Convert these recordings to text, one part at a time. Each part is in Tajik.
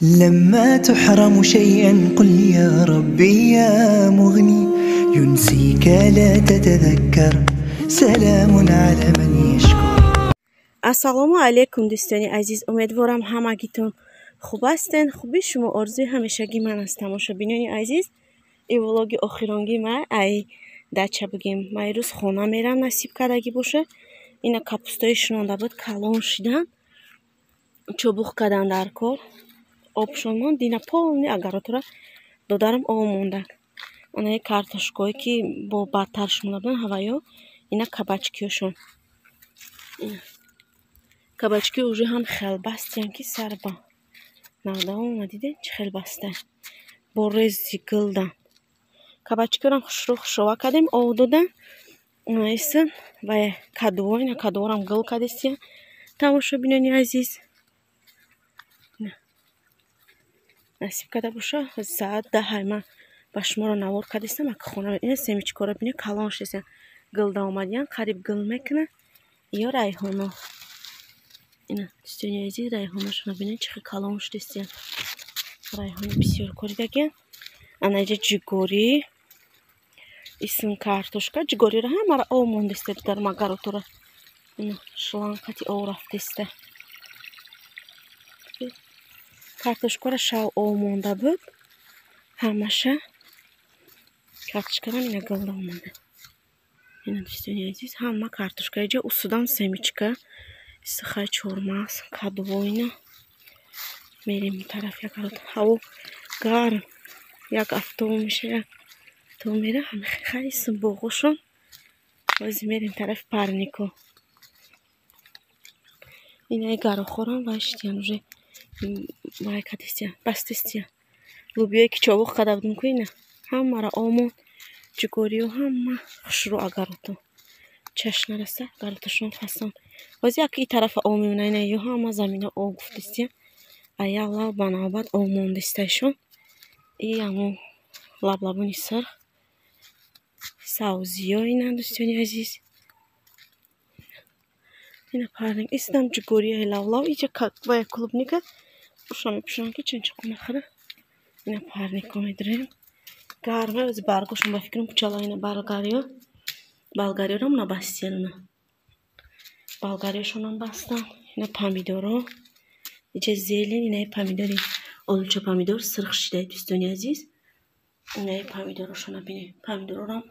لما تحرم شيئا قل يا ربي يا مغني ينسيك لا تتذكر سلام على من يشكر. ассалому алейкум дӯстони азиз, умедворам ҳамагитон хуб ҳастен. хуби шумо орзуи ҳамешагӣ ман аст. тамошобинони азиз, ин влоги охиронгӣ май ай дача бигем. ман ирӯз хона мерам, насиб кардагӣ боша. ина капустои шинонда буд, калон шидан, чобуқ кардан дар кор, обшон монд, ина полни агаротура додарам об мондак. Онаи картошкое ки бо бадтарш монда будан ҳаваё, ина кабачкиёшон. Кабачки уже ҳам хел бастиян ки сарба навдаома, дидед чӣ хел баста бо рези гилдан. Кабачкиёрам хушрӯ кардем, об додам. Исын ва кадуво, ина кадуворам гил кардистиян. Тамошобинони азиз, насиб карда боша саат 10 ман ба шуморо навор кардистам. ака хона ина семичкора бине калон шидистиян, гилда омадиян, қариб гил мекунад. ё райҳоно, ина дӯстони азиз, райҳонашона бинед чӣ хел калон шидистиян. райҳони бисёр коридагиян. ана иҷа ҷигори, исын картошка, ҷигориро ҳамаро об мондистед дар магаротура. ина шланкати об рафтиста. картошкаро шав об монда буд ҳамаша. картошкарам ина гилда омада. ина дӯстони азиз, ҳама картошка иҷа усудам семичка, исихай чормағз, кадуво. ина мерем ин тараф. ягарот ҳаво гарм, як афтоб меша, як тоб мера, хай исын боғошон. бози мерем тарафи парнико. инаи гарохорам ваштиян уже вай кадистиян, бастистиян. лубиёе ки чобуқ карда будем ку, ина ҳамаро омон, ҷигориё ҳама хушрӯ агарото. чашм нараса агароташон фасон. бози як и тарафа об мемона, ина ё ҳама замина об гуфтистиян. ая лав ба навбат об мондистаишон. и ҳамон лаблабони сирх савзиё. ина дӯстони азиз, ина парник истам ҷигорияи лавлав. иҷа вая клубника уша мепӯшам ки чанчақона хира. ина парнико медирем гарме. ози баргошон ба фикрам пучала. ина болгариёрам набастиян. ина болгариёшонам бастан. ина помидоро, иҷа зелен, инаи помидори олуча помидор сирх шидаи дӯстони азиз. инаи помидорошона бинед. помидорорам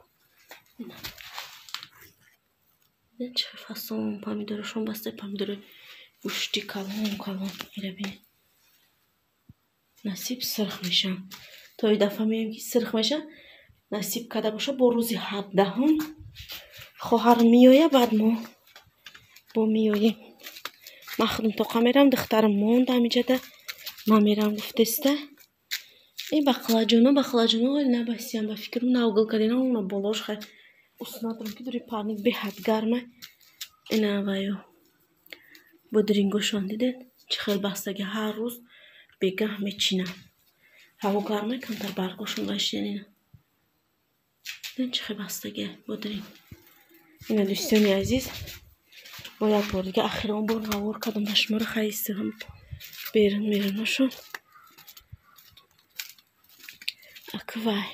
чӣ фасон помидорошон баста. помидори гӯшти калон ира бинед. насиб сирх мешам. то и дафъа меем ки сирх меша. насиб карда боша бо рӯзи 17 хоҳарам меоя, баъд мо бо меоем. ман худам тоқа мерам, духтарам монд ҳамиҷада. ман мерам гуфтеста. и бақлаҷоно оли набастиян. ба фикрам навгил кардина уна болош хай уснадорам ки дури парник беҳад гарма. ина ваё бодрингошон дидед чӣ хел бастаги ҳар рӯз бегаҳ мечинам. ҳаво гарма камтар баргошон вашиян. ина дидед чӣ хел бастаги бодринг. ина дӯстони азиз, бо як бор дига ахирон бор навор кардам ба шуморо. хайистам берун меруношон. аквай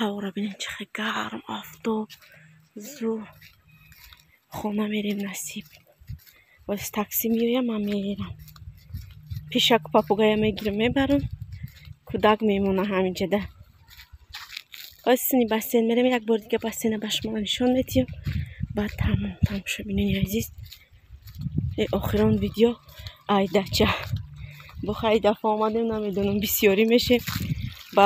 ҳавора бинед чӣ хел гарм, афтоб зӯр. хона мерем насиб. боз такси меоям, ман мерам. пешаку папугая мегирам мебарам. кӯдак мемона ҳамиҷада. боз сини бассейн мерем. як бор дига бассейна ба шумо нишон медиҳам. баъд тамом. тамошобинони азиз, охирон видео ай дача. бо хай дафъа омадем, намедонам бисёрӣ мешем. ба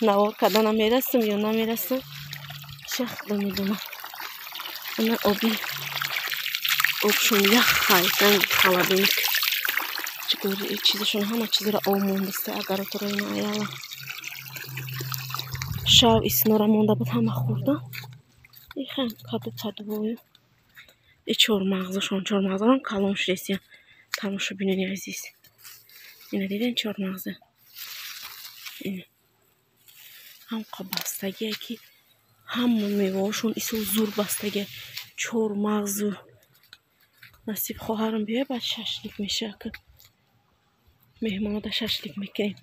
навор карданам мерасам ё намерасам, шахда медонам. ина оби обшон ях хай ранги халабинок. ҷигори чизашон ҳама чизро об мондиста. агаротуро ина аяла шав иснора монда буд, ҳама хӯрдам. ихам кадувою и чормағзашон. чормағзарам калон шидистиян. тамошобинони азиз, ина диден чормағза. ина ҳамқа бастагие ки ҳама меваошон исо зур бастагия. чормағзу насиб хоҳарам биёя, баъд шашлик мешака. меҳмонода шашлик мекунем.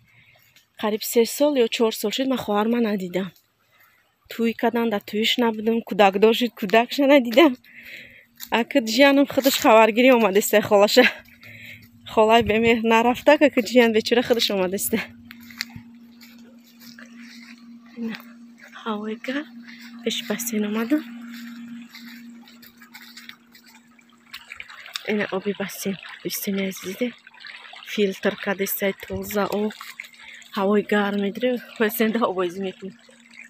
қариб 3 сол ё 4 сол шуд ман хоҳарма надидам. Туй кардан, дар туйш набудам, кӯдакдор шуд, кӯдакша надидам. Ака ҷиянам худаш хабаргирӣ омадааста, холаша. Холаи бемеҳр нарафта, ака ҷиян бечора худаш омадааста. ҳавои гарм, пеши бассейн омадам. ина оби бассейн, дӯстони азиз, филтр кардааста, тоза об. ҳавои гарм медире, бассейнда обозӣ мекунем.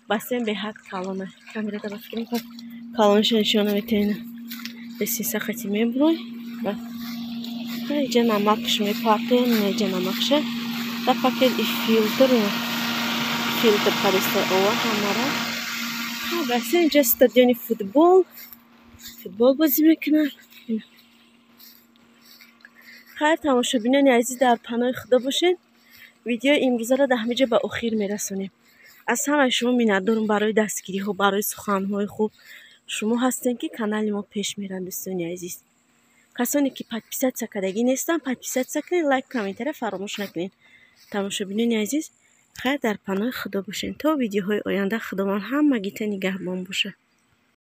Бассейн беҳад калоне. Камерада ба фикр мекунам калонеша нишон наметавонам. Лесиса хати мебурой. Иҷа намакш мепартем, иҷа намакша. Да пакет и филтр кардааста ова ҳамара. Бассейн иҷа стадиони футбол бозӣ мекунам. хайр, тамошобинони азиз, дар паноҳи худо бошед. видеои имрӯзаро дар ҳамаҷо ба охир мерасонем. аз ҳамаи шумо миннатдорам барои дастгириҳо, барои суханҳои хуб. шумо ҳастем ки канали мо пеш мерад. дӯстони азиз, касоне ки подписатсия кардагӣ нестанд, подписатсия кунед, лайк, комментария фаромӯш накунед. тамошобинони азиз, хайр, дар паноҳи худо бошед. то видеоҳои оянда худованд ҳамагита нигаҳбон бошад.